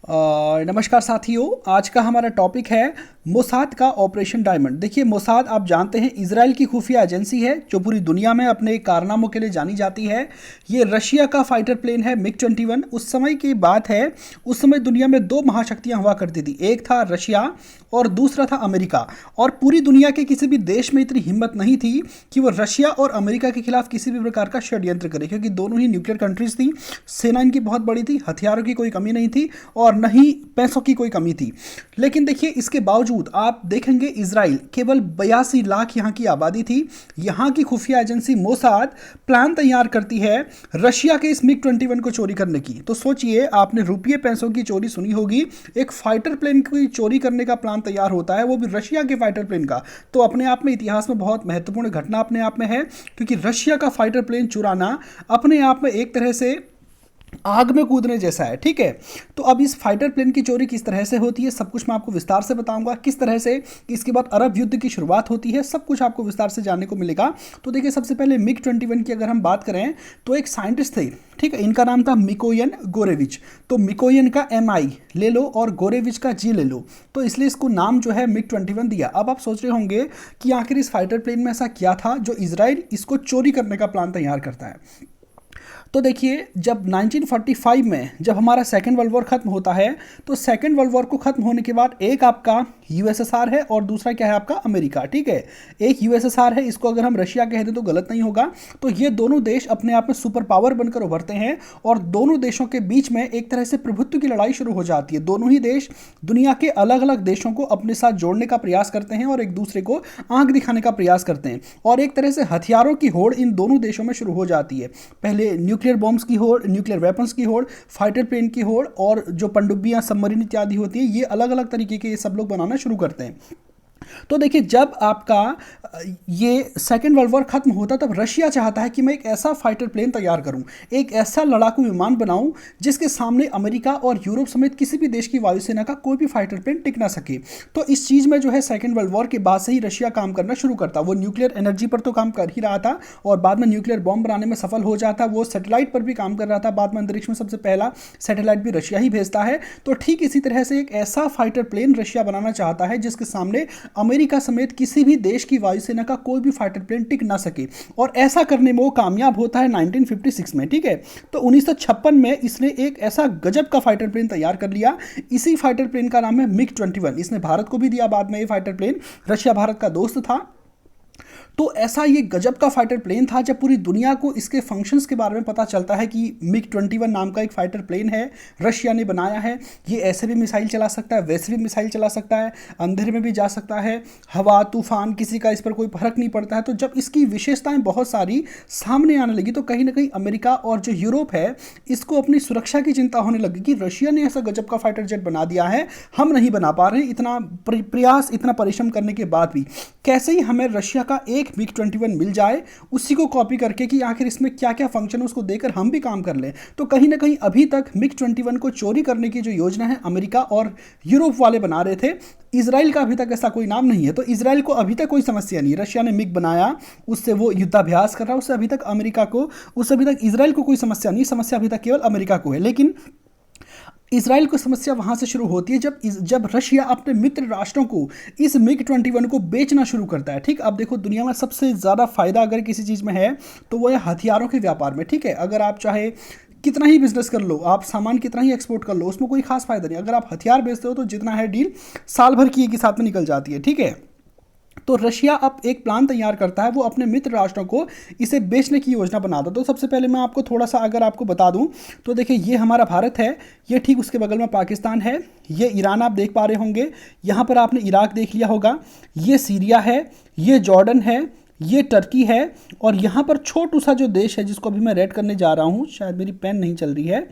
नमस्कार साथियों, आज का हमारा टॉपिक है मोसाद का ऑपरेशन डायमंड। देखिए, मोसाद आप जानते हैं इजराइल की खुफिया एजेंसी है जो पूरी दुनिया में अपने कारनामों के लिए जानी जाती है। ये रशिया का फाइटर प्लेन है मिग-21। उस समय की बात है, उस समय दुनिया में दो महाशक्तियां हुआ करती थी, एक था रशिया और दूसरा था अमेरिका। और पूरी दुनिया के किसी भी देश में इतनी हिम्मत नहीं थी कि वो रशिया और अमेरिका के खिलाफ किसी भी प्रकार का षड्यंत्र करे, क्योंकि दोनों ही न्यूक्लियर कंट्रीज थी, सेना इनकी बहुत बड़ी थी, हथियारों की कोई कमी नहीं थी और न ही पैसों की कोई कमी थी। लेकिन देखिए, इसके बावजूद आप देखेंगे इजराइल केवल 82 लाख यहाँ की आबादी थी। यहाँ की खुफिया एजेंसी मोसाद प्लान तैयार करती है रशिया के इस मिग-21 को चोरी करने की। तो सोचिए, आपने रुपये पैसों की चोरी सुनी होगी, एक फाइटर प्लेन की चोरी करने का प्लान तैयार होता है, वो भी रशिया के फाइटर प्लेन का। तो अपने आप में इतिहास में बहुत महत्वपूर्ण घटना अपने आप में है, क्योंकि रशिया का फाइटर प्लेन चुराना अपने आप में एक तरह से आग में कूदने जैसा है। ठीक है, तो अब इस फाइटर प्लेन की चोरी किस तरह से होती है, सब कुछ मैं आपको विस्तार से बताऊंगा। किस तरह से इसके बाद अरब युद्ध की शुरुआत होती है, सब कुछ आपको विस्तार से जानने को मिलेगा। तो देखिए, सबसे पहले मिग-21 की अगर हम बात करें तो एक साइंटिस्ट थे, ठीक है, इनका नाम था मिकोयन गोरेविच। तो मिकोयन का MI ले लो और गोरेविच का G ले लो, तो इसलिए इसको नाम जो है मिग-21 दिया। अब आप सोच रहे होंगे कि आखिर इस फाइटर प्लेन में ऐसा क्या था जो इजराइल इसको चोरी करने का प्लान तैयार करता है। तो देखिए, जब 1945 में जब हमारा सेकेंड वर्ल्ड वॉर खत्म होता है, तो सेकेंड वर्ल्ड वॉर को खत्म होने के बाद एक आपका USSR है और दूसरा क्या है आपका अमेरिका। ठीक है, एक USSR है, इसको अगर हम रशिया कह दें तो गलत नहीं होगा। तो ये दोनों देश अपने आप में सुपर पावर बनकर उभरते हैं और दोनों देशों के बीच में एक तरह से प्रभुत्व की लड़ाई शुरू हो जाती है। दोनों ही देश दुनिया के अलग अलग देशों को अपने साथ जोड़ने का प्रयास करते हैं और एक दूसरे को आंख दिखाने का प्रयास करते हैं, और एक तरह से हथियारों की होड़ इन दोनों देशों में शुरू हो जाती है। पहले न्यूक्लियर बॉम्ब्स की होड़, न्यूक्लियर वेपन्स की होड़, फाइटर प्लेन की होड़, और जो पनडुब्बियां, सबमरीन इत्यादि होती है, ये अलग अलग तरीके के ये सब लोग बनाना शुरू करते हैं। तो देखिए, जब आपका ये सेकेंड वर्ल्ड वॉर खत्म होता तब रशिया चाहता है कि मैं एक ऐसा फाइटर प्लेन तैयार करूं, एक ऐसा लड़ाकू विमान बनाऊं जिसके सामने अमेरिका और यूरोप समेत किसी भी देश की वायुसेना का कोई भी फाइटर प्लेन टिक ना सके। तो इस चीज़ में जो है सेकेंड वर्ल्ड वॉर के बाद से ही रशिया काम करना शुरू करता। वो न्यूक्लियर एनर्जी पर तो काम कर ही रहा था और बाद में न्यूक्लियर बॉम्ब बनाने में सफल हो जाता, वो सैटेलाइट पर भी काम कर रहा था, बाद में अंतरिक्ष में सबसे पहला सैटेलाइट भी रशिया ही भेजता है। तो ठीक इसी तरह से एक ऐसा फाइटर प्लेन रशिया बनाना चाहता है जिसके सामने अमेरिका समेत किसी भी देश की वायुसेना का कोई भी फाइटर प्लेन टिक ना सके, और ऐसा करने में वो कामयाब होता है 1956 में। ठीक है, तो 1956 में इसने एक ऐसा गजब का फाइटर प्लेन तैयार कर लिया। इसी फाइटर प्लेन का नाम है मिग-21। इसने भारत को भी दिया बाद में ये फाइटर प्लेन, रशिया भारत का दोस्त था। तो ऐसा ये गजब का फाइटर प्लेन था, जब पूरी दुनिया को इसके फंक्शंस के बारे में पता चलता है कि मिग-21 नाम का एक फाइटर प्लेन है, रशिया ने बनाया है। ये ऐसे भी मिसाइल चला सकता है, वैसे भी मिसाइल चला सकता है, अंधेरे में भी जा सकता है, हवा तूफान किसी का इस पर कोई फर्क नहीं पड़ता है। तो जब इसकी विशेषताएं बहुत सारी सामने आने लगी तो कहीं ना कहीं अमेरिका और जो यूरोप है, इसको अपनी सुरक्षा की चिंता होने लगी कि रशिया ने ऐसा गजब का फाइटर जेट बना दिया है, हम नहीं बना पा रहे, इतना प्रयास, इतना परिश्रम करने के बाद भी। कैसे ही हमें रशिया का एक मिग-21 मिल जाए, उसी को कॉपी करके कि आखिर इसमें क्या क्या फंक्शन है उसको देकर हम भी काम कर लें। तो कहीं ना कहीं अभी तक मिग-21 को चोरी करने की जो योजना है अमेरिका और यूरोप वाले बना रहे थे। इजराइल का अभी तक ऐसा कोई नाम नहीं है, तो इजराइल को अभी तक कोई समस्या नहीं। रशिया ने मिग बनाया, उससे वो युद्धाभ्यास कर रहा है, उससे अभी तक अमेरिका को, उससे अभी तक इजराइल को कोई समस्या नहीं, समस्या अभी तक केवल अमेरिका को है। लेकिन इजराइल को समस्या वहां से शुरू होती है जब रशिया अपने मित्र राष्ट्रों को इस मिग-21 को बेचना शुरू करता है। ठीक, अब देखो, दुनिया में सबसे ज़्यादा फायदा अगर किसी चीज़ में है तो वो है हथियारों के व्यापार में। ठीक है, अगर आप चाहे कितना ही बिजनेस कर लो, आप सामान कितना ही एक्सपोर्ट कर लो, उसमें कोई खास फायदा नहीं। अगर आप हथियार बेचते हो तो जितना है डील साल भर की एक ही साथ में निकल जाती है। ठीक है, तो रशिया अब एक प्लान तैयार करता है, वो अपने मित्र राष्ट्रों को इसे बेचने की योजना बनाता है। तो सबसे पहले मैं आपको थोड़ा सा अगर आपको बता दूं तो देखिए, ये हमारा भारत है, ये ठीक उसके बगल में पाकिस्तान है, ये ईरान आप देख पा रहे होंगे, यहाँ पर आपने इराक देख लिया होगा, ये सीरिया है, ये जॉर्डन है, ये टर्की है, और यहाँ पर छोटू सा जो देश है जिसको अभी मैं रेड करने जा रहा हूँ, शायद मेरी पेन नहीं चल रही है,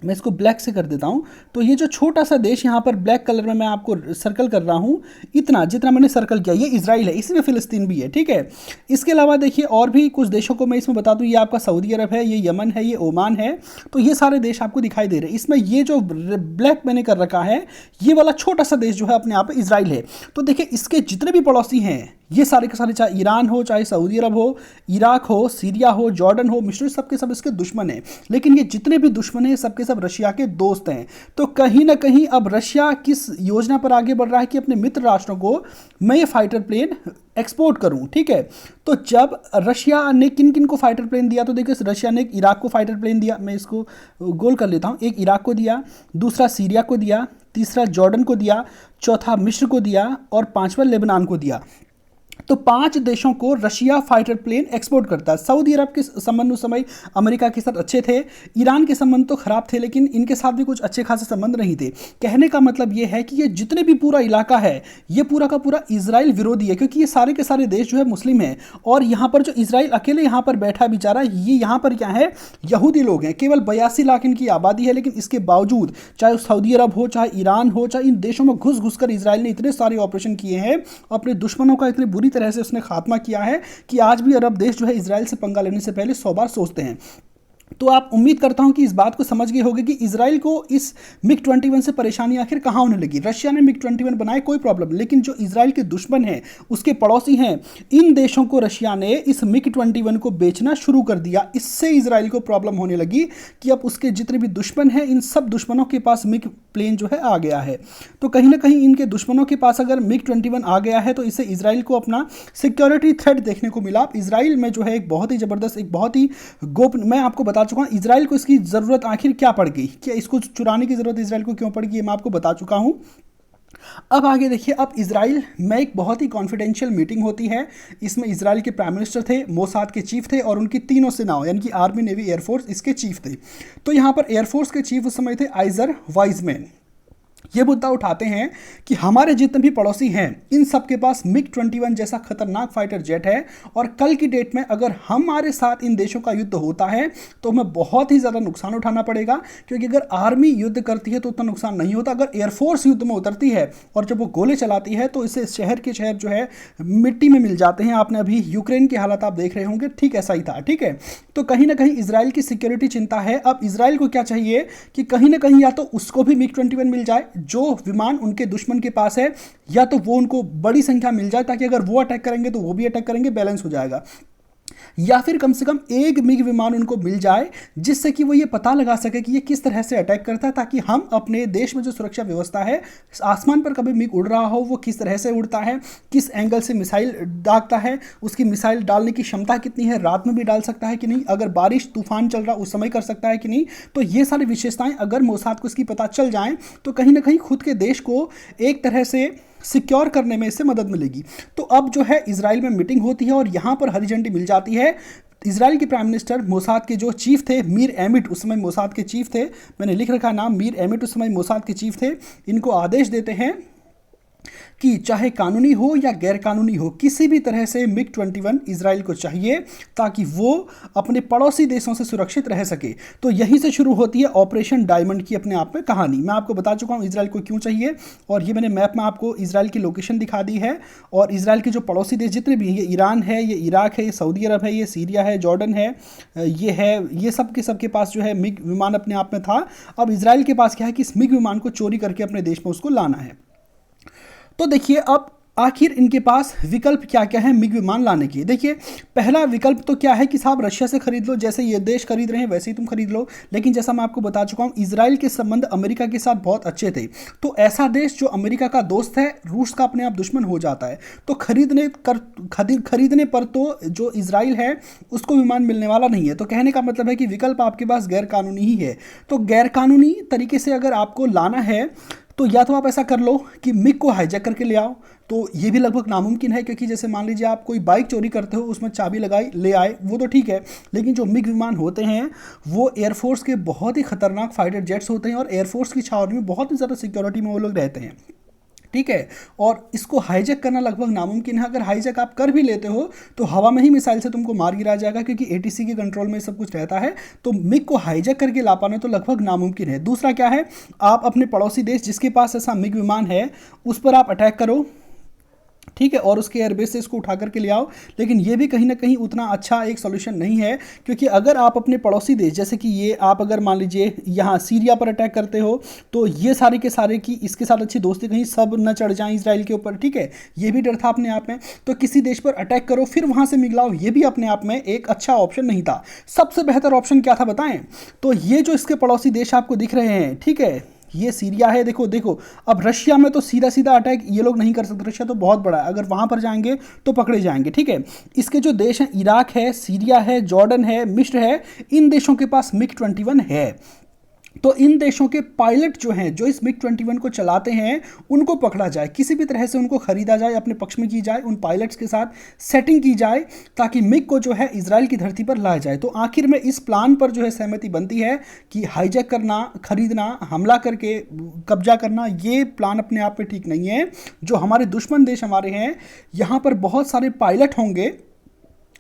मैं इसको ब्लैक से कर देता हूँ। तो ये जो छोटा सा देश यहाँ पर ब्लैक कलर में मैं आपको सर्कल कर रहा हूँ, इतना जितना मैंने सर्कल किया, ये इजराइल है, इसमें फिलिस्तीन भी है। ठीक है, इसके अलावा देखिए और भी कुछ देशों को मैं इसमें बता दूँ, ये आपका सऊदी अरब है, ये यमन है, ये ओमान है। तो ये सारे देश आपको दिखाई दे रहे हैं। इसमें ये जो ब्लैक मैंने कर रखा है, ये वाला छोटा सा देश जो है अपने आप इजराइल है। तो देखिए, इसके जितने भी पड़ोसी हैं ये सारे के सारे, चाहे ईरान हो, चाहे सऊदी अरब हो, इराक हो, सीरिया हो, जॉर्डन हो, मिस्र, सबके सब इसके दुश्मन हैं। लेकिन ये जितने भी दुश्मन हैं सबके सब रशिया के दोस्त हैं। तो कहीं ना कहीं अब रशिया किस योजना पर आगे बढ़ रहा है कि अपने मित्र राष्ट्रों को मैं ये फाइटर प्लेन एक्सपोर्ट करूं, ठीक है। तो जब रशिया ने किन किन को फाइटर प्लेन दिया, तो देखिए रशिया ने एक इराक को फाइटर प्लेन दिया, मैं इसको गोल कर लेता हूं, एक इराक को दिया, दूसरा सीरिया को दिया, तीसरा जॉर्डन को दिया, चौथा मिस्र को दिया और पांचवा लेबनान को दिया। तो 5 देशों को रशिया फाइटर प्लेन एक्सपोर्ट करता है। सऊदी अरब के संबंध उस समय अमेरिका के साथ अच्छे थे, ईरान के संबंध तो खराब थे, लेकिन इनके साथ भी कुछ अच्छे खासे संबंध नहीं थे। कहने का मतलब ये है कि ये जितने भी पूरा इलाका है ये पूरा का पूरा इजराइल विरोधी है, क्योंकि ये सारे के सारे देश जो है मुस्लिम हैं। और यहाँ पर जो इजराइल अकेले यहाँ पर बैठा बेचारा, ये यहाँ पर क्या है, यहूदी लोग हैं। केवल 82 लाख इनकी आबादी है, लेकिन इसके बावजूद चाहे सऊदी अरब हो, चाहे ईरान हो, चाहे इन देशों में घुस घुस कर इजराइल ने इतने सारे ऑपरेशन किए हैं, अपने दुश्मनों का इतनी बुरी तरह से उसने खात्मा किया है कि आज भी अरब देश जो है इजराइल से पंगा लेने से पहले 100 बार सोचते हैं। तो आप उम्मीद करता हूं कि इस बात को समझ गए होंगे कि इजराइल को इस मिग 21 से परेशानी आखिर कहां होने लगी। रशिया ने मिग 21 बनाए, कोई प्रॉब्लम, लेकिन जो इजराइल के दुश्मन हैं, उसके पड़ोसी हैं, इन देशों को रशिया ने इस मिग 21 को बेचना शुरू कर दिया। इससे इजराइल को प्रॉब्लम होने लगी कि अब उसके जितने भी दुश्मन हैं, इन सब दुश्मनों के पास मिग प्लेन जो है आ गया है। तो कहीं ना कहीं इनके दुश्मनों के पास अगर मिग 21 आ गया है तो इससे इजराइल को अपना सिक्योरिटी थ्रेट देखने को मिला। इजराइल में जो है एक बहुत ही जबरदस्त, एक बहुत ही मैं आपको बता चुका हूं इजराइल को इसकी जरूरत आखिर क्या पड़ गई, क्या इसको चुराने की जरूरत इजराइल को क्यों पड़ गई, मैं आपको बता चुका हूं। अब आगे देखिए, अब इजराइल में एक बहुत ही कॉन्फिडेंशियल मीटिंग होती है। इसमें इजराइल के प्राइम मिनिस्टर थे, मोसाद के चीफ थे और उनकी तीनों सेनाओं यानी कि आर्मी, नेवी, एयरफोर्स, इसके चीफ थे। तो यहां पर एयरफोर्स के चीफ उस समय थे आइजर वाइजमैन। ये मुद्दा उठाते हैं कि हमारे जितने भी पड़ोसी हैं इन सब के पास मिग 21 जैसा खतरनाक फाइटर जेट है, और कल की डेट में अगर हमारे साथ इन देशों का युद्ध होता है तो हमें बहुत ही ज़्यादा नुकसान उठाना पड़ेगा। क्योंकि अगर आर्मी युद्ध करती है तो उतना नुकसान नहीं होता, अगर एयरफोर्स युद्ध में उतरती है और जब वो गोले चलाती है तो इससे शहर के शहर जो है मिट्टी में मिल जाते हैं। आपने अभी यूक्रेन की हालत आप देख रहे होंगे, ठीक ऐसा ही था, ठीक है। तो कहीं ना कहीं इजराइल की सिक्योरिटी चिंता है। अब इजराइल को क्या चाहिए कि कहीं ना कहीं या तो उसको भी मिग 21 मिल जाए जो विमान उनके दुश्मन के पास है, या तो वो उनको बड़ी संख्या मिल जाए ताकि अगर वो अटैक करेंगे तो वो भी अटैक करेंगे, बैलेंस हो जाएगा। या फिर कम से कम एक मिग विमान उनको मिल जाए जिससे कि वो ये पता लगा सके कि ये किस तरह से अटैक करता है, ताकि हम अपने देश में जो सुरक्षा व्यवस्था है, आसमान पर कभी मिग उड़ रहा हो वो किस तरह से उड़ता है, किस एंगल से मिसाइल दागता है, उसकी मिसाइल डालने की क्षमता कितनी है, रात में भी डाल सकता है कि नहीं, अगर बारिश तूफान चल रहा उस समय कर सकता है कि नहीं। तो ये सारी विशेषताएं अगर मोसाद को इसकी पता चल जाएं तो कहीं ना कहीं खुद के देश को एक तरह से सिक्योर करने में इससे मदद मिलेगी। तो अब जो है इजराइल में मीटिंग होती है और यहाँ पर हरी झंडी मिल जाती है। इजराइल के प्राइम मिनिस्टर मोसाद के जो चीफ थे, मीर एमिट उस समय मोसाद के चीफ थे, मैंने लिख रखा नाम, मीर एमिट उस समय मोसाद के चीफ थे। इनको आदेश देते हैं कि चाहे कानूनी हो या गैर कानूनी हो, किसी भी तरह से मिग 21 इजराइल को चाहिए ताकि वो अपने पड़ोसी देशों से सुरक्षित रह सके। तो यहीं से शुरू होती है ऑपरेशन डायमंड की अपने आप में कहानी। मैं आपको बता चुका हूँ इजराइल को क्यों चाहिए, और ये मैंने मैप में आपको इजराइल की लोकेशन दिखा दी है। और इजराइल के जो पड़ोसी देश जितने भी हैं, ये ईरान है, ये इराक है, ये सऊदी अरब है, ये सीरिया है, जॉर्डन है, ये सब के पास जो है मिग विमान अपने आप में था। अब इजराइल के पास क्या है कि इस मिग विमान को चोरी करके अपने देश में उसको लाना है। तो देखिए अब आखिर इनके पास विकल्प क्या क्या है मिग विमान लाने की। देखिए पहला विकल्प तो क्या है कि साहब रशिया से खरीद लो, जैसे ये देश खरीद रहे हैं वैसे ही तुम खरीद लो। लेकिन जैसा मैं आपको बता चुका हूँ इजराइल के संबंध अमेरिका के साथ बहुत अच्छे थे, तो ऐसा देश जो अमेरिका का दोस्त है रूस का अपने आप दुश्मन हो जाता है। तो खरीदने पर तो जो इजराइल है उसको विमान मिलने वाला नहीं है। तो कहने का मतलब है कि विकल्प आपके पास गैर कानूनी ही है। तो गैर कानूनी तरीके से अगर आपको लाना है तो या तो आप ऐसा कर लो कि मिग को हाईजैक करके ले आओ, तो ये भी लगभग नामुमकिन है। क्योंकि जैसे मान लीजिए आप कोई बाइक चोरी करते हो, उसमें चाबी लगाई ले आए, वो तो ठीक है। लेकिन जो मिग विमान होते हैं वो एयरफोर्स के बहुत ही खतरनाक फाइटर जेट्स होते हैं, और एयरफोर्स की छावनी में बहुत ही ज़्यादा सिक्योरिटी में वो लोग रहते हैं, ठीक है। और इसको हाईजैक करना लगभग नामुमकिन है। अगर हाईजैक आप कर भी लेते हो तो हवा में ही मिसाइल से तुमको मार गिरा जाएगा, क्योंकि एटीसी के कंट्रोल में सब कुछ रहता है। तो मिग को हाईजैक करके ला पाना तो लगभग नामुमकिन है। दूसरा क्या है, आप अपने पड़ोसी देश जिसके पास ऐसा मिग विमान है उस पर आप अटैक करो, ठीक है, और उसके एयरबेस से इसको उठा करके ले आओ। लेकिन ये भी कहीं ना कहीं उतना अच्छा एक सॉल्यूशन नहीं है, क्योंकि अगर आप अपने पड़ोसी देश, जैसे कि ये आप अगर मान लीजिए यहाँ सीरिया पर अटैक करते हो, तो ये सारे के सारे की इसके साथ अच्छी दोस्ती कहीं सब न चढ़ जाएं इसराइल के ऊपर, ठीक है, ये भी डर था अपने आप में। तो किसी देश पर अटैक करो फिर वहाँ से मिगलाओ, ये भी अपने आप में एक अच्छा ऑप्शन नहीं था। सबसे बेहतर ऑप्शन क्या था बताएं? तो ये जो इसके पड़ोसी देश आपको दिख रहे हैं, ठीक है, ये सीरिया है, देखो देखो। अब रशिया में तो सीधा सीधा अटैक ये लोग नहीं कर सकते, रशिया तो बहुत बड़ा है, अगर वहाँ पर जाएंगे तो पकड़े जाएंगे, ठीक है। इसके जो देश हैं, इराक है, सीरिया है, जॉर्डन है, मिस्र है, इन देशों के पास MiG-21 है। तो इन देशों के पायलट जो हैं, जो इस MiG-21 को चलाते हैं, उनको पकड़ा जाए, किसी भी तरह से उनको खरीदा जाए, अपने पक्ष में की जाए, उन पायलट्स के साथ सेटिंग की जाए, ताकि मिग को जो है इजराइल की धरती पर लाया जाए। तो आखिर में इस प्लान पर जो है सहमति बनती है कि हाईजैक करना, खरीदना, हमला करके कब्जा करना, ये प्लान अपने आप में ठीक नहीं है। जो हमारे दुश्मन देश हमारे हैं, यहाँ पर बहुत सारे पायलट होंगे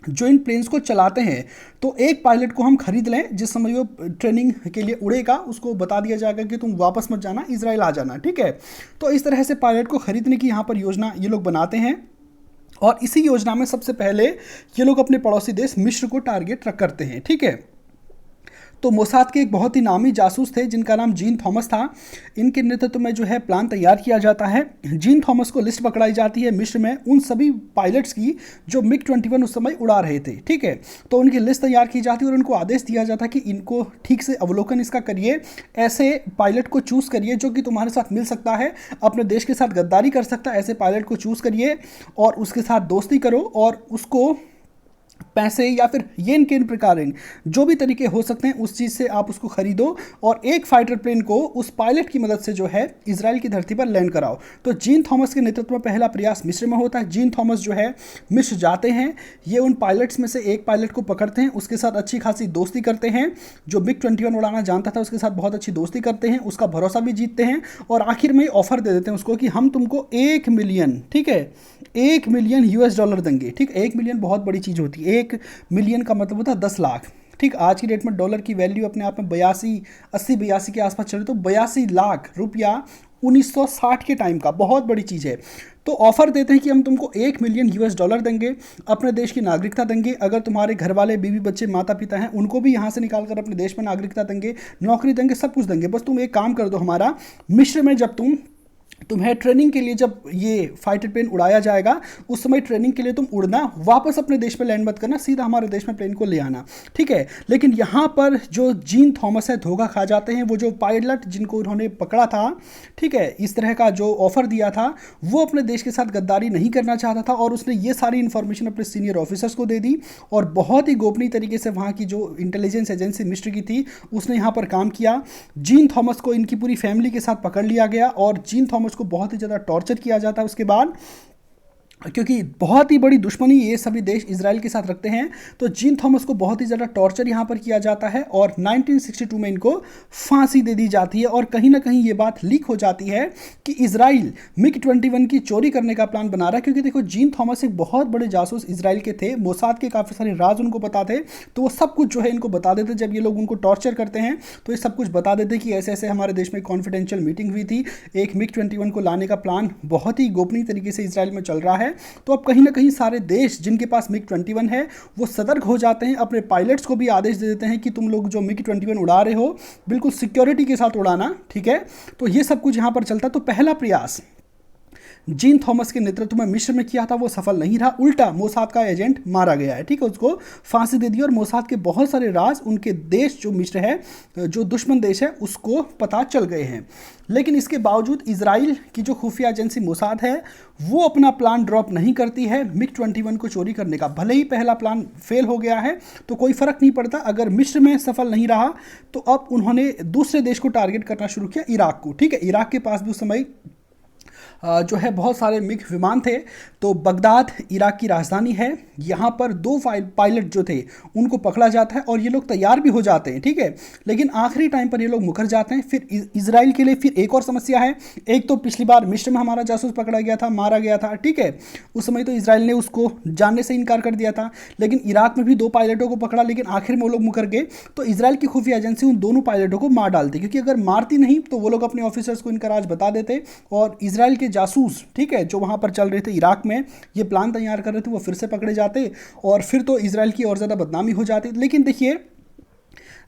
जो इन प्लेन्स को चलाते हैं। तो एक पायलट को हम खरीद लें, जिस समय वो ट्रेनिंग के लिए उड़ेगा उसको बता दिया जाएगा कि तुम वापस मत जाना, इजराइल आ जाना, ठीक है। तो इस तरह से पायलट को खरीदने की यहाँ पर योजना ये लोग बनाते हैं, और इसी योजना में सबसे पहले ये लोग अपने पड़ोसी देश मिस्र को टारगेट करते हैं, ठीक है। तो मोसाद के एक बहुत ही नामी जासूस थे जिनका नाम जीन थॉमस था। इनके नेतृत्व में जो है प्लान तैयार किया जाता है। जीन थॉमस को लिस्ट पकड़ाई जाती है मिस्र में उन सभी पायलट्स की जो MiG-21 उस समय उड़ा रहे थे, ठीक है। तो उनकी लिस्ट तैयार की जाती है और उनको आदेश दिया जाता है कि इनको ठीक से अवलोकन इसका करिए, ऐसे पायलट को चूज़ करिए जो कि तुम्हारे साथ मिल सकता है, अपने देश के साथ गद्दारी कर सकता है, ऐसे पायलट को चूज़ करिए और उसके साथ दोस्ती करो, और उसको पैसे या फिर ये इन किन प्रकार जो भी तरीके हो सकते हैं उस चीज़ से आप उसको खरीदो, और एक फाइटर प्लेन को उस पायलट की मदद से जो है इजराइल की धरती पर लैंड कराओ। तो जीन थॉमस के नेतृत्व में पहला प्रयास मिस्र में होता है। जीन थॉमस जो है मिस्र जाते हैं, ये उन पायलट्स में से एक पायलट को पकड़ते हैं, उसके साथ अच्छी खासी दोस्ती करते हैं, जो MiG-21 उड़ाना जानता था उसके साथ बहुत अच्छी दोस्ती करते हैं, उसका भरोसा भी जीतते हैं, और आखिर में ऑफर दे देते हैं उसको कि हम तुमको 1 मिलियन, ठीक है, $1 मिलियन देंगे, ठीक। 1 मिलियन बहुत बड़ी चीज़ होती है, 1 मिलियन का मतलब होता है 10 लाख, ठीक। आज की डेट में डॉलर की वैल्यू अपने आप में 82 के आसपास चले, तो 82 लाख रुपया 1960 के टाइम का बहुत बड़ी चीज़ है। तो ऑफर देते हैं कि हम तुमको $1 मिलियन देंगे, अपने देश की नागरिकता देंगे, अगर तुम्हारे घर वाले, बीवी बच्चे, माता पिता हैं उनको भी यहाँ से निकाल कर अपने देश में नागरिकता देंगे, नौकरी देंगे, सब कुछ देंगे, बस तुम एक काम कर दो हमारा, मिस्र में जब तुम्हें ट्रेनिंग के लिए जब ये फाइटर प्लेन उड़ाया जाएगा उस समय ट्रेनिंग के लिए तुम उड़ना, वापस अपने देश में लैंड मत करना, सीधा हमारे देश में प्लेन को ले आना, ठीक है। लेकिन यहाँ पर जो जीन थॉमस है धोखा खा जाते हैं। वो जो पायलट जिनको उन्होंने पकड़ा था, ठीक है, इस तरह का जो ऑफर दिया था, वो अपने देश के साथ गद्दारी नहीं करना चाहता था, और उसने ये सारी इन्फॉर्मेशन अपने सीनियर ऑफिसर्स को दे दी, और बहुत ही गोपनीय तरीके से वहाँ की जो इंटेलिजेंस एजेंसी मिस्र की थी उसने यहाँ पर काम किया। जीन थॉमस को इनकी पूरी फैमिली के साथ पकड़ लिया गया, और जीन थॉमस को बहुत ही ज़्यादा टॉर्चर किया जाता है उसके बाद, क्योंकि बहुत ही बड़ी दुश्मनी ये सभी देश इजराइल के साथ रखते हैं। तो जीन थॉमस को बहुत ही ज़्यादा टॉर्चर यहाँ पर किया जाता है, और 1962 में इनको फांसी दे दी जाती है। और कहीं ना कहीं ये बात लीक हो जाती है कि इजराइल MiG-21 की चोरी करने का प्लान बना रहा है, क्योंकि देखो जीन थॉमस एक बहुत बड़े जासूस इजराइल के थे, मोसाद के काफ़ी सारे राज उनको पता थे, तो वो सब कुछ जो है इनको बता देते। जब ये लोग उनको टॉर्चर करते हैं तो ये सब कुछ बता देते कि ऐसे ऐसे हमारे देश में कॉन्फिडेंशियल मीटिंग हुई थी, एक MiG-21 को लाने का प्लान बहुत ही गोपनीय तरीके से इजराइल में चल रहा है। तो अब कहीं ना कहीं सारे देश जिनके पास MiG-21 है वो सतर्क हो जाते हैं, अपने पायलट्स को भी आदेश दे देते हैं कि तुम लोग जो MiG-21 उड़ा रहे हो बिल्कुल सिक्योरिटी के साथ उड़ाना, ठीक है। तो ये सब कुछ यहाँ पर चलता। तो पहला प्रयास जीन थॉमस के नेतृत्व में मिस्र में किया था, वो सफल नहीं रहा, उल्टा मोसाद का एजेंट मारा गया है, ठीक है, उसको फांसी दे दी, और मोसाद के बहुत सारे राज उनके देश जो मिस्र है, जो दुश्मन देश है, उसको पता चल गए हैं। लेकिन इसके बावजूद इजराइल की जो खुफिया एजेंसी मोसाद है वो अपना प्लान ड्रॉप नहीं करती है MiG-21 को चोरी करने का। भले ही पहला प्लान फेल हो गया है तो कोई फ़र्क नहीं पड़ता, अगर मिस्र में सफल नहीं रहा तो अब उन्होंने दूसरे देश को टारगेट करना शुरू किया, इराक को, ठीक है। इराक के पास भी उस समय जो है बहुत सारे मिग विमान थे। तो बगदाद इराक की राजधानी है, यहाँ पर 2 पायलट जो थे उनको पकड़ा जाता है और ये लोग तैयार भी हो जाते हैं, ठीक है। लेकिन आखिरी टाइम पर ये लोग मुकर जाते हैं। फिर इजराइल के लिए फिर एक और समस्या है। एक तो पिछली बार मिस्र में हमारा जासूस पकड़ा गया था, मारा गया था, ठीक है, उस समय तो इजराइल ने उसको जानने से इनकार कर दिया था। लेकिन इराक में भी 2 पायलटों को पकड़ा, लेकिन आखिर में वो लोग मुकर गए। तो इजराइल की खुफिया एजेंसी उन दोनों पायलटों को मार डालती, क्योंकि अगर मारती नहीं तो वो लोग अपने ऑफिसर्स को इनका राज बता देते और इजराइल के के जासूस, ठीक है, जो वहाँ पर चल रहे थे इराक में, ये प्लान तैयार कर रहे थे, वो फिर से पकड़े जाते और फिर तो इजराइल की और ज़्यादा बदनामी हो जाती। लेकिन देखिए,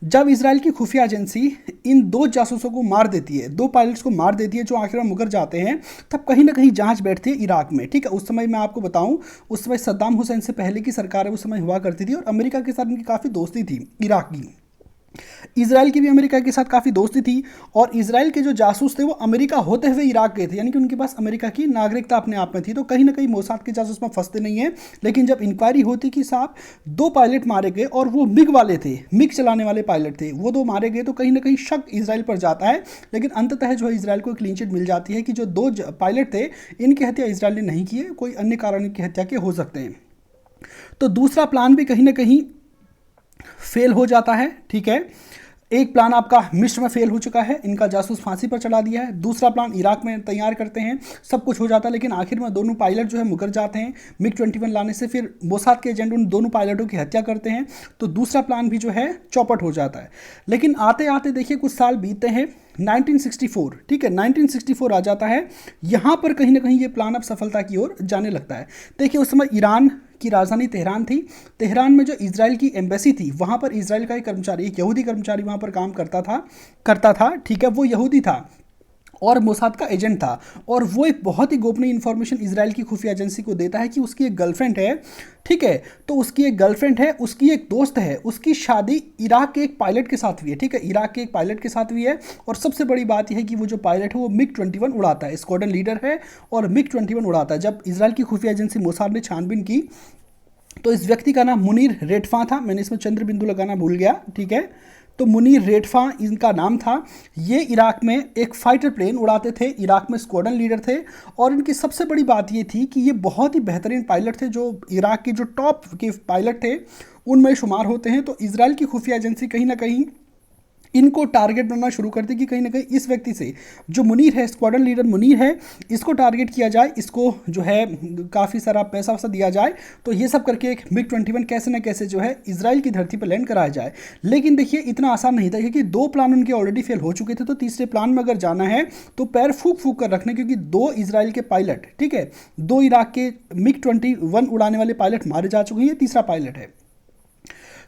जब इजराइल की खुफिया एजेंसी इन 2 जासूसों को मार देती है, 2 पायलट्स को मार देती है जो आखिर में मुकर जाते हैं, तब कहीं ना कहीं जांच बैठती है इराक में, ठीक है। उस समय मैं आपको बताऊं, उस समय सद्दाम हुसैन से पहले की सरकार उस समय हुआ करती थी और अमेरिका के साथ उनकी काफ़ी दोस्ती थी इराक की। इजराइल की भी अमेरिका के साथ काफ़ी दोस्ती थी और इजराइल के जो जासूस थे वो अमेरिका होते हुए इराक गए थे, यानी कि उनके पास अमेरिका की नागरिकता अपने आप में थी। तो कहीं ना कहीं मोसाद के जासूस में फंसते नहीं है। लेकिन जब इंक्वायरी होती कि साहब 2 पायलट मारे गए और वो मिग वाले थे, मिग चलाने वाले पायलट थे, वो 2 मारे गए, तो कहीं ना कहीं शक इजराइल पर जाता है। लेकिन अंततः जो है इजराइल को क्लीन चिट मिल जाती है कि जो 2 पायलट थे इनकी हत्या इजराइल ने नहीं की है, कोई अन्य कारण की हत्या के हो सकते हैं। तो दूसरा प्लान भी कहीं ना कहीं फेल हो जाता है, ठीक है। एक प्लान आपका मिस्र में फेल हो चुका है, इनका जासूस फांसी पर चढ़ा दिया है। दूसरा प्लान इराक में तैयार करते हैं, सब कुछ हो जाता है, लेकिन आखिर में दोनों पायलट जो है मुकर जाते हैं मिग 21 लाने से। फिर मोसाद के एजेंट उन दोनों पायलटों की हत्या करते हैं, तो दूसरा प्लान भी जो है चौपट हो जाता है। लेकिन आते आते देखिए कुछ साल बीतते हैं, 1964, ठीक है, 1964 आ जाता है। यहाँ पर कहीं ना कहीं ये प्लान अब सफलता की ओर जाने लगता है। देखिए उस समय ईरान की राजधानी तेहरान थी। तेहरान में जो इजराइल की एम्बेसी थी, वहाँ पर इजराइल का एक कर्मचारी, एक यहूदी कर्मचारी वहाँ पर काम करता था, ठीक है, वो यहूदी था और मोसाद का एजेंट था। और वो एक बहुत ही गोपनीय इंफॉर्मेशन इजराइल की खुफिया एजेंसी को देता है कि उसकी एक गर्लफ्रेंड है, ठीक है। तो उसकी एक गर्लफ्रेंड है, उसकी एक दोस्त है, उसकी शादी इराक के एक पायलट के साथ हुई है, ठीक है, इराक के एक पायलट के साथ हुई है। और सबसे बड़ी बात यह है कि वो जो पायलट है वो मिग 21 उड़ाता है, स्क्वाड्रन लीडर है और मिग 21 उड़ाता है। जब इजराइल की खुफिया एजेंसी मोसाद ने छानबीन की तो इस व्यक्ति का नाम मुनीर रेटफा था, मैंने इसमें चंद्र बिंदु लगाना भूल गया, ठीक है। तो मुनीर रेटफा इनका नाम था। ये इराक में एक फाइटर प्लेन उड़ाते थे, इराक में स्क्वाड्रन लीडर थे। और इनकी सबसे बड़ी बात ये थी कि ये बहुत ही बेहतरीन पायलट थे, जो इराक के जो टॉप के पायलट थे उनमें शुमार होते हैं। तो इजराइल की खुफिया एजेंसी कहीं ना कहीं इनको टारगेट बनना शुरू कर दी कि कहीं ना कहीं इस व्यक्ति से, जो मुनीर है, स्क्वाड्रन लीडर मुनीर है, इसको टारगेट किया जाए, इसको जो है काफ़ी सारा पैसा वैसा दिया जाए। तो ये सब करके एक मिग 21 कैसे ना कैसे जो है इजराइल की धरती पर लैंड कराया जाए। लेकिन देखिए इतना आसान नहीं था, क्योंकि 2 प्लान उनके ऑलरेडी फेल हो चुके थे। तो तीसरे प्लान में अगर जाना है तो पैर फूक फूक कर रखने, क्योंकि 2 इजराइल के पायलट, ठीक है, 2 इराक के मिग 21 उड़ाने वाले पायलट मारे जा चुके हैं, ये तीसरा पायलट है।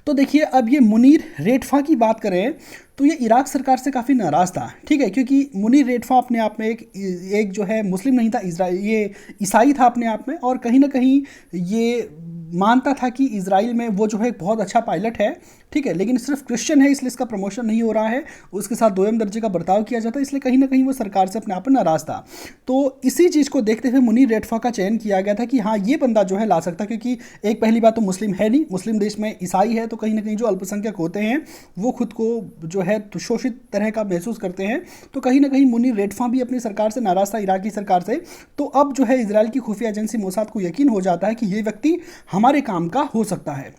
तो देखिए अब ये मुनीर रेटफा की बात करें तो ये इराक सरकार से काफ़ी नाराज़ था, ठीक है, क्योंकि मुनीर रेटफा अपने आप में एक जो है मुस्लिम नहीं था, ये ईसाई था अपने आप में। और कहीं ना कहीं ये मानता था कि इजराइल में वो जो है एक बहुत अच्छा पायलट है, ठीक है, लेकिन सिर्फ क्रिश्चियन है इसलिए इसका प्रमोशन नहीं हो रहा है, उसके साथ दोयम दर्जे का बर्ताव किया जाता है, इसलिए कहीं ना कहीं वो सरकार से अपने आप में नाराज़ था। तो इसी चीज़ को देखते हुए मुनीर रेटफा का चयन किया गया था कि हाँ ये बंदा जो है ला सकता, क्योंकि एक पहली बात तो मुस्लिम है नहीं, मुस्लिम देश में ईसाई है, तो कहीं ना कहीं जो अल्पसंख्यक होते हैं वो खुद को जो है तो शोषित तरह का महसूस करते हैं। तो कहीं ना कहीं मुनीर रेटफा भी अपनी सरकार से नाराज़ था, इराकी सरकार से। तो अब जो है इजराइल की खुफिया एजेंसी मोसाद को यकीन हो जाता है कि ये व्यक्ति हमारे काम का हो सकता है।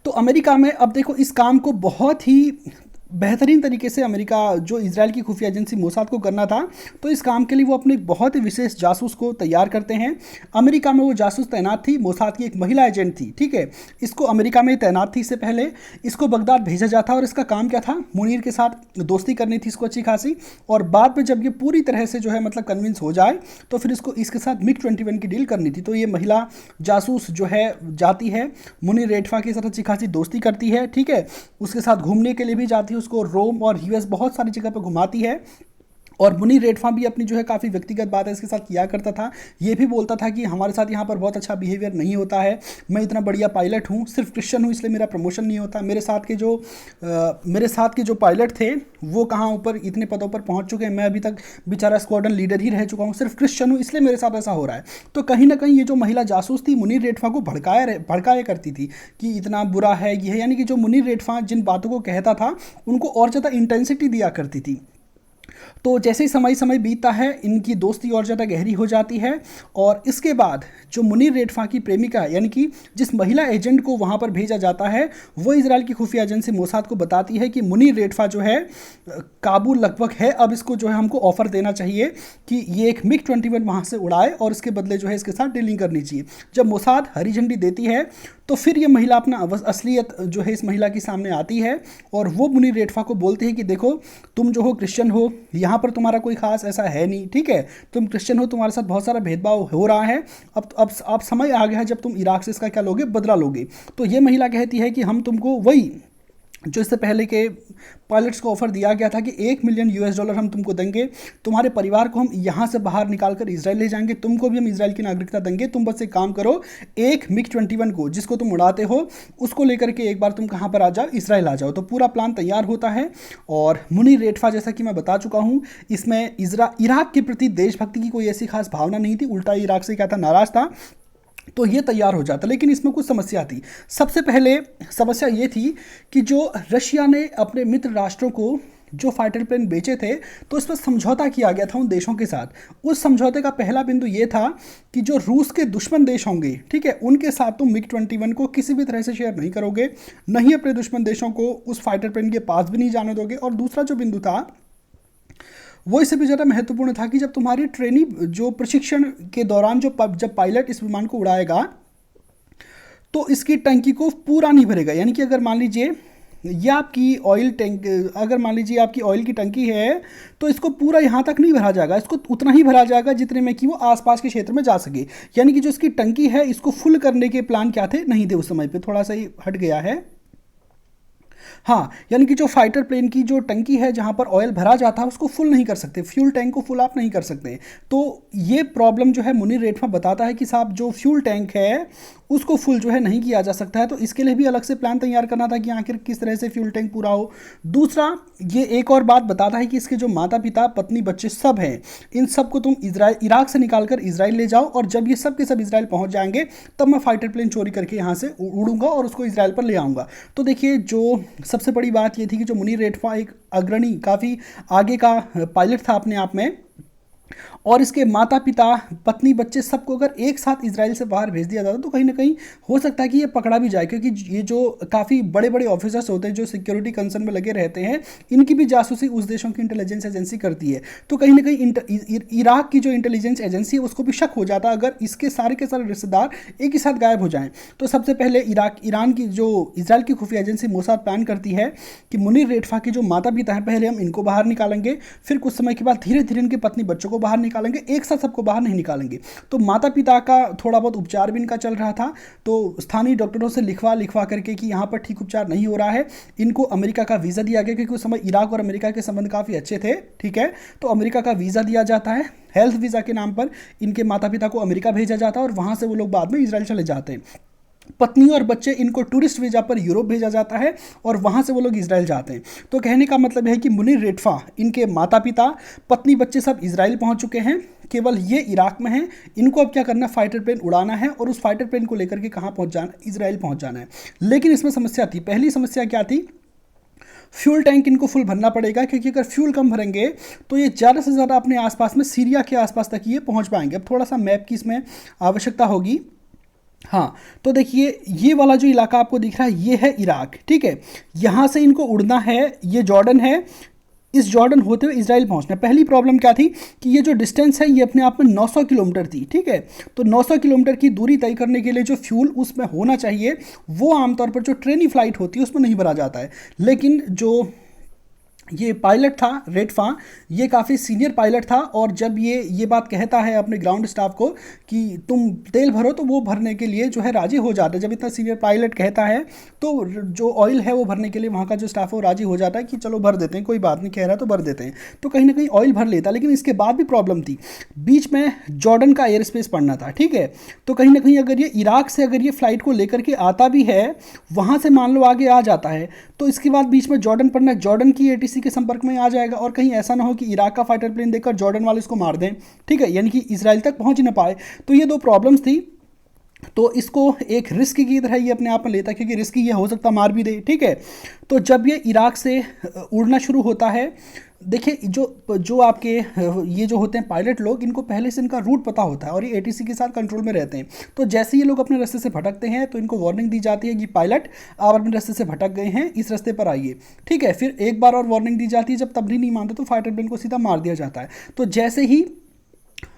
तो अमेरिका में अब देखो इस काम को बहुत ही बेहतरीन तरीके से अमेरिका, जो इजराइल की खुफिया एजेंसी मोसाद को करना था, तो इस काम के लिए वो अपने बहुत ही विशेष जासूस को तैयार करते हैं। अमेरिका में वो जासूस तैनात थी, मोसाद की एक महिला एजेंट थी, ठीक है, इसको अमेरिका में तैनात थी। इससे पहले इसको बगदाद भेजा जाता और इसका काम क्या था, मुनीर के साथ दोस्ती करनी थी इसको अच्छी खासी। और बाद में जब ये पूरी तरह से जो है मतलब कन्विंस हो जाए तो फिर इसको इसके साथ मिग 21 की डील करनी थी। तो ये महिला जासूस जो है जाती है, मुनीर रेटफा के साथ अच्छी खासी दोस्ती करती है, ठीक है, उसके साथ घूमने के लिए भी जाती है, उसको रोम और यूएस बहुत सारी जगह पर घुमाती है। और मुनीर रेटफा भी अपनी जो है काफ़ी व्यक्तिगत बात है इसके साथ किया करता था। ये भी बोलता था कि हमारे साथ यहाँ पर बहुत अच्छा बिहेवियर नहीं होता है, मैं इतना बढ़िया पायलट हूँ, सिर्फ क्रिश्चियन हूँ इसलिए मेरा प्रमोशन नहीं होता, मेरे साथ के जो पायलट थे वो कहाँ ऊपर इतने पदों पर पहुँच चुके हैं, मैं अभी तक बेचारा स्क्वाड्रन लीडर ही रह चुका हूँ, सिर्फ क्रिश्चियन हूँ इसलिए मेरे साथ ऐसा हो रहा है। तो कहीं ना कहीं ये जो महिला जासूस थी मुनीर रेटफा को भड़काया करती थी कि इतना बुरा है ये है, यानी कि जो मुनीर रेटफा जिन बातों को कहता था उनको और ज़्यादा इंटेंसिटी दिया करती थी। तो जैसे ही समय बीतता है इनकी दोस्ती और ज़्यादा गहरी हो जाती है। और इसके बाद जो मुनीर रेटफा की प्रेमिका है, यानी कि जिस महिला एजेंट को वहाँ पर भेजा जाता है, वो इजराइल की खुफिया एजेंसी मोसाद को बताती है कि मुनीर रेटफा जो है काबुल लगभग है, अब इसको जो है हमको ऑफर देना चाहिए कि ये एक मिग 21 वहाँ से उड़ाए और इसके बदले जो है इसके साथ डीलिंग करनी चाहिए। जब मोसाद हरी झंडी देती है तो फिर ये महिला अपना असलियत जो है इस महिला के सामने आती है और वो मुनीर रेठवा को बोलते हैं कि देखो तुम जो हो क्रिश्चियन हो, यहाँ पर तुम्हारा कोई खास ऐसा है नहीं, ठीक है, तुम क्रिश्चियन हो, तुम्हारे साथ बहुत सारा भेदभाव हो रहा है, अब समय आ गया है जब तुम इराक से इसका क्या लोगे, बदला लोगे। तो ये महिला कहती है कि हम तुमको वही जो इससे पहले के पायलट्स को ऑफर दिया गया था कि $1 मिलियन हम तुमको देंगे, तुम्हारे परिवार को हम यहाँ से बाहर निकाल कर इसराइल ले जाएंगे, तुमको भी हम इसराइल की नागरिकता देंगे, तुम बस एक काम करो, एक MiG-21 को जिसको तुम उड़ाते हो उसको लेकर के एक बार तुम कहाँ पर आ जाओ, इसराइल आ जाओ। तो पूरा प्लान तैयार होता है और मुनीर रेठवा जैसा कि मैं बता चुका हूँ इसमें इराक के प्रति देशभक्ति की कोई ऐसी खास भावना नहीं थी, उल्टा इराक से क्या था, नाराज था, तो ये तैयार हो जाता। लेकिन इसमें कुछ समस्या थी। सबसे पहले समस्या ये थी कि जो रशिया ने अपने मित्र राष्ट्रों को जो फाइटर प्लेन बेचे थे तो इस पर समझौता किया गया था उन देशों के साथ। उस समझौते का पहला बिंदु ये था कि जो रूस के दुश्मन देश होंगे, ठीक है, उनके साथ तुम MiG-21 को किसी भी तरह से शेयर नहीं करोगे, न ही अपने दुश्मन देशों को उस फाइटर प्लेन के पास भी नहीं जाने दोगे। और दूसरा जो बिंदु था वो इससे भी ज़्यादा महत्वपूर्ण था कि जब तुम्हारी ट्रेनिंग जो प्रशिक्षण के दौरान जब पायलट इस विमान को उड़ाएगा तो इसकी टंकी को पूरा नहीं भरेगा। यानी कि अगर मान लीजिए ये आपकी ऑयल टैंक, अगर मान लीजिए आपकी ऑयल की टंकी है तो इसको पूरा यहाँ तक नहीं भरा जाएगा, इसको उतना ही भरा जाएगा जितने में कि वो आसपास के क्षेत्र में जा सके। यानी कि जो इसकी टंकी है इसको फुल करने के प्लान क्या थे, नहीं थे उस समय पे, थोड़ा सा ही हट गया है। हाँ, यानी कि जो फाइटर प्लेन की जो टंकी है जहाँ पर ऑयल भरा जाता है उसको फुल नहीं कर सकते, फ्यूल टैंक को फुल आप नहीं कर सकते। तो ये प्रॉब्लम जो है मुनीर रेठवा बताता है कि साहब जो फ्यूल टैंक है उसको फुल जो है नहीं किया जा सकता है। तो इसके लिए भी अलग से प्लान तैयार करना था कि आखिर किस तरह से फ्यूल टैंक पूरा हो। दूसरा ये एक और बात बताता है कि इसके जो माता पिता पत्नी बच्चे सब हैं इन सब को तुम इराक से निकाल कर इसराइल ले जाओ और जब ये सब के सब इसराइल पहुंच जाएंगे तब मैं फाइटर प्लेन चोरी करके यहाँ से उड़ूंगा और उसको इसराइल पर ले आऊँगा। तो देखिए जो सबसे बड़ी बात ये थी कि जो मुनीर रेठवा एक अग्रणी, काफ़ी आगे का पायलट था अपने आप में, और इसके माता पिता पत्नी बच्चे सबको अगर एक साथ इजराइल से बाहर भेज दिया जाता तो कहीं ना कहीं हो सकता है कि ये पकड़ा भी जाए, क्योंकि ये जो काफ़ी बड़े बड़े ऑफिसर्स होते हैं जो सिक्योरिटी कंसर्न में लगे रहते हैं इनकी भी जासूसी उस देशों की इंटेलिजेंस एजेंसी करती है। तो कहीं ना कहीं इराक की जो इंटेलिजेंस एजेंसी है उसको भी शक हो जाता अगर इसके सारे के सारे रिश्तेदार एक ही साथ गायब हो जाएं। तो सबसे पहले ईरान की जो इजराइल की खुफिया एजेंसी मोसाद प्लान करती है कि मुनीर रेठवा के जो माता पिता हैं पहले हम इनको बाहर निकालेंगे, फिर कुछ समय के बाद धीरे धीरे इनके पत्नी बच्चों को बाहर निकालेंगे, एक साथ सबको बाहर नहीं निकालेंगे। तो माता पिता का थोड़ा बहुत उपचार भी इनका चल रहा था, तो स्थानीय डॉक्टरों से लिखवा करके कि यहाँ पर ठीक उपचार नहीं हो रहा है, इनको अमेरिका का वीज़ा दिया गया, क्योंकि उस समय इराक और अमेरिका के संबंध काफ़ी अच्छे थे, ठीक है। तो अमेरिका का वीज़ा दिया जाता है, हेल्थ वीज़ा के नाम पर इनके माता पिता को अमेरिका भेजा जाता है और वहाँ से वो लोग बाद में इजराइल चले जाते हैं। पत्नी और बच्चे इनको टूरिस्ट वीज़ा पर यूरोप भेजा जाता है और वहाँ से वो लोग इजराइल जाते हैं। तो कहने का मतलब है कि मुनीर रेठवा, इनके माता पिता पत्नी बच्चे सब इजराइल पहुँच चुके हैं, केवल ये इराक में हैं। इनको अब क्या करना है, फाइटर प्लेन उड़ाना है और उस फाइटर प्लेन को लेकर के कहाँ पहुँच जाना, इजराइल पहुँच जाना है। लेकिन इसमें समस्या थी। पहली समस्या क्या थी, फ्यूल टैंक इनको फुल भरना पड़ेगा, क्योंकि अगर फ्यूल कम भरेंगे तो ये ज़्यादा से ज़्यादा अपने आसपास में सीरिया के आसपास तक ये पहुँच पाएंगे। अब थोड़ा सा मैप की इसमें आवश्यकता होगी। हाँ, तो देखिए ये वाला जो इलाका आपको दिख रहा है ये है इराक, ठीक है। यहाँ से इनको उड़ना है, ये जॉर्डन है, इस जॉर्डन होते हुए इजराइल पहुंचना। पहली प्रॉब्लम क्या थी कि ये जो डिस्टेंस है ये अपने आप में 900 किलोमीटर थी, ठीक है। तो 900 किलोमीटर की दूरी तय करने के लिए जो फ्यूल उसमें होना चाहिए वो आमतौर पर जो ट्रेन फ्लाइट होती है उसमें नहीं भरा जाता है। लेकिन जो ये पायलट था रेठवा, ये काफ़ी सीनियर पायलट था और जब ये बात कहता है अपने ग्राउंड स्टाफ को कि तुम तेल भरो तो वो भरने के लिए जो है राज़ी हो जाता है। जब इतना सीनियर पायलट कहता है तो जो ऑयल है वो भरने के लिए वहाँ का जो स्टाफ है वो राज़ी हो जाता है कि चलो भर देते हैं, कोई बात नहीं, कह रहा है तो भर देते हैं। तो कहीं ना कहीं ऑयल भर लेता। लेकिन इसके बाद भी प्रॉब्लम थी, बीच में जॉर्डन का एयर स्पेस पड़ना था, ठीक है। तो कहीं ना कहीं अगर ये इराक से अगर ये फ्लाइट को लेकर के आता भी है, वहाँ से मान लो आगे आ जाता है, तो इसके बाद बीच में जॉर्डन पड़ना, जॉर्डन की ATC के संपर्क में आ जाएगा और कहीं ऐसा ना हो कि इराक का फाइटर प्लेन देखकर जॉर्डन वाले इसको मार दें, ठीक है, यानी कि इजराइल तक पहुंच ही ना पाए। तो ये दो प्रॉब्लम्स थी। तो इसको एक रिस्क की तरह ये अपने आप में लेता, क्योंकि रिस्क ये हो सकता मार भी दे, ठीक है। तो जब ये इराक से उड़ना शुरू होता है, देखिए जो आपके ये जो होते हैं पायलट लोग, इनको पहले से इनका रूट पता होता है और ये ATC के साथ कंट्रोल में रहते हैं। तो जैसे ये लोग अपने रास्ते से भटकते हैं तो इनको वार्निंग दी जाती है कि पायलट आप अपने रास्ते से भटक गए हैं, इस रास्ते पर आइए, ठीक है। फिर एक बार और वार्निंग दी जाती है, जब तब भी नहीं मानते तो फाइटर प्लेन को सीधा मार दिया जाता है। तो जैसे ही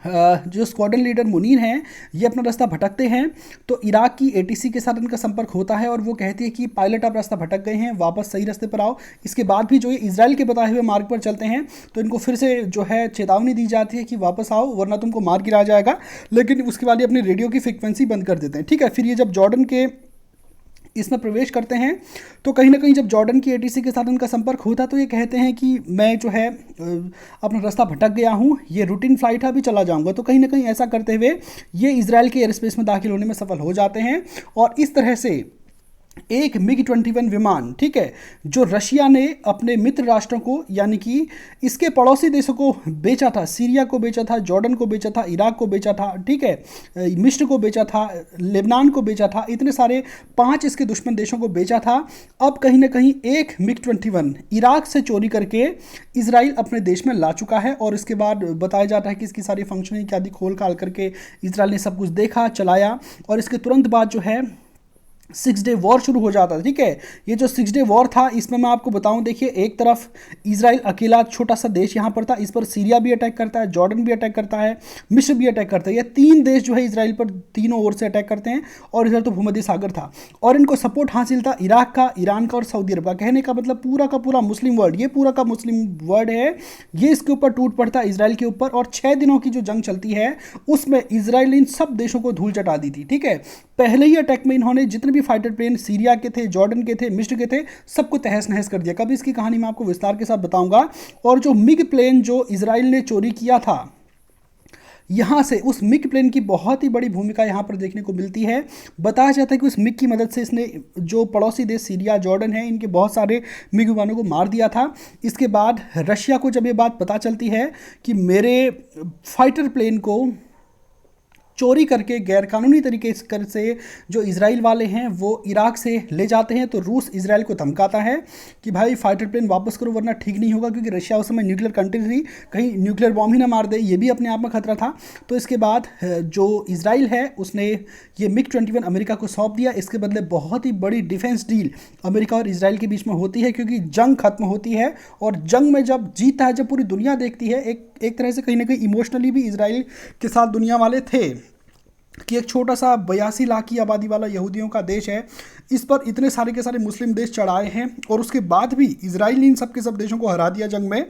जो स्क्वाड्रन लीडर मुनीर हैं, ये अपना रास्ता भटकते हैं तो इराक की एटीसी के साथ इनका संपर्क होता है और वो कहती है कि पायलट आप रास्ता भटक गए हैं, वापस सही रास्ते पर आओ। इसके बाद भी जो ये इजराइल के बताए हुए मार्ग पर चलते हैं तो इनको फिर से जो है चेतावनी दी जाती है कि वापस आओ वरना तुमको मार गिराया जाएगा, लेकिन उसके बाद ये अपनी रेडियो की फ्रिक्वेंसी बंद कर देते हैं। ठीक है, फिर ये जब जॉर्डन के इसमें प्रवेश करते हैं तो कहीं ना कहीं जब जॉर्डन की एटीसी के साथ उनका संपर्क होता तो ये कहते हैं कि मैं जो है अपना रास्ता भटक गया हूँ, ये रूटीन फ्लाइट है, अभी चला जाऊँगा। तो कहीं ना कहीं ऐसा करते हुए ये इजराइल के एयर स्पेस में दाखिल होने में सफल हो जाते हैं और इस तरह से एक MiG-21 विमान, ठीक है, जो रशिया ने अपने मित्र राष्ट्रों को यानी कि इसके पड़ोसी देशों को बेचा था, सीरिया को बेचा था, जॉर्डन को बेचा था, इराक को बेचा था, ठीक है, मिस्र को बेचा था, लेबनान को बेचा था, इतने सारे 5 इसके दुश्मन देशों को बेचा था। अब कहीं ना कहीं एक MiG-21 इराक से चोरी करके इसराइल अपने देश में ला चुका है और इसके बाद बताया जाता है कि इसकी सारी फंक्शनिंग इत्यादि खोल खाल करके इसराइल ने सब कुछ देखा, चलाया और इसके तुरंत बाद जो है 6 डे वॉर शुरू हो जाता है। ठीक है, ये जो 6 डे वॉर था इसमें मैं आपको बताऊं, देखिए एक तरफ इजराइल अकेला छोटा सा देश यहाँ पर था, इस पर सीरिया भी अटैक करता है, जॉर्डन भी अटैक करता है, मिस्र भी अटैक करता है। ये 3 देश जो है इजराइल पर तीनों ओर से अटैक करते हैं और इधर तो भूमध्य सागर था और इनको सपोर्ट हासिल था इराक का, ईरान का और सऊदी अरब का। कहने का मतलब पूरा का पूरा मुस्लिम वर्ल्ड, ये पूरा का मुस्लिम वर्ल्ड है, ये इसके ऊपर टूट पड़ता है इसराइल के ऊपर और 6 दिनों की जो जंग चलती है उसमें इसराइल इन सब देशों को धूल चटा दी थी। ठीक है, पहले ही अटैक में इन्होंने जितने भी फाइटर प्लेन सीरिया के थे, जॉर्डन के थे, मिस्र के थे, सबको तहस नहस कर दिया। कभी इसकी कहानी मैं आपको विस्तार के साथ बताऊंगा। और जो मिग प्लेन जो इजराइल ने चोरी किया था यहाँ से, उस मिग प्लेन की बहुत ही बड़ी भूमिका यहाँ पर देखने को मिलती है। बताया जाता है कि उस मिग की मदद से इसने जो पड़ोसी देश सीरिया, जॉर्डन है, इनके बहुत सारे मिग विमानों को मार दिया था। इसके बाद रशिया को जब ये बात पता चलती है कि मेरे फाइटर प्लेन को चोरी करके गैरकानूनी तरीके से जो इजराइल वाले हैं वो इराक से ले जाते हैं, तो रूस इजराइल को धमकाता है कि भाई फाइटर प्लेन वापस करो वरना ठीक नहीं होगा, क्योंकि रशिया उस समय न्यूक्लियर कंट्री थी, कहीं न्यूक्लियर बॉम्ब ही ना मार दे, ये भी अपने आप में खतरा था। तो इसके बाद जो इजराइल है उसने ये MiG-21 अमेरिका को सौंप दिया। इसके बदले बहुत ही बड़ी डिफेंस डील अमेरिका और इजराइल के बीच में होती है, क्योंकि जंग खत्म होती है और जंग में जब जीता है, जब पूरी दुनिया देखती है, एक तरह से कहीं ना कहीं इमोशनली भी इजराइल के साथ दुनिया वाले थे कि एक छोटा सा 82 लाख की आबादी वाला यहूदियों का देश है, इस पर इतने सारे के सारे मुस्लिम देश चढ़ाए हैं और उसके बाद भी इजराइल ने इन सब के सब देशों को हरा दिया जंग में।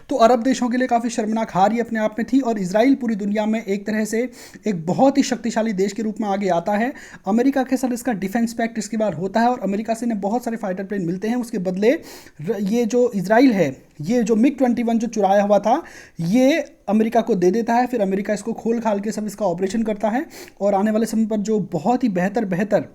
तो अरब देशों के लिए काफ़ी शर्मनाक हार ही अपने आप में थी और इजराइल पूरी दुनिया में एक तरह से एक बहुत ही शक्तिशाली देश के रूप में आगे आता है। अमेरिका के साथ इसका डिफेंस पैक्ट इसके बाद होता है और अमेरिका से इन्हें बहुत सारे फाइटर प्लेन मिलते हैं। उसके बदले ये जो इजराइल है, ये जो MiG-21 जो चुराया हुआ था, ये अमेरिका को दे देता है। फिर अमेरिका इसको खोल खाल के सब इसका ऑपरेशन करता है और आने वाले समय पर जो बहुत ही बेहतर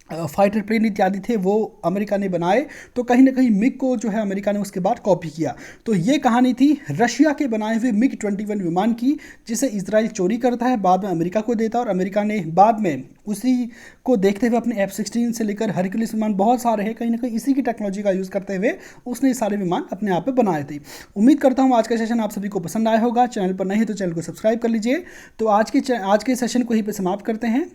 फाइटर प्लेन इत्यादि थे वो अमेरिका ने बनाए। तो कहीं ना कहीं मिग को जो है अमेरिका ने उसके बाद कॉपी किया। तो ये कहानी थी रशिया के बनाए हुए MiG-21 विमान की, जिसे इजराइल चोरी करता है, बाद में अमेरिका को देता है और अमेरिका ने बाद में उसी को देखते हुए अपने F-16 से लेकर हरक्यूलिस विमान बहुत सारे हैं, कहीं ना कहीं इसी की टेक्नोलॉजी का यूज़ करते हुए उसने ये सारे विमान अपने आप पे बनाए थे। उम्मीद करता हूँ आज का सेशन आप सभी को पसंद आया होगा। चैनल पर नहीं है तो चैनल को सब्सक्राइब कर लीजिए। तो आज के सेशन को यहीं पर समाप्त करते हैं।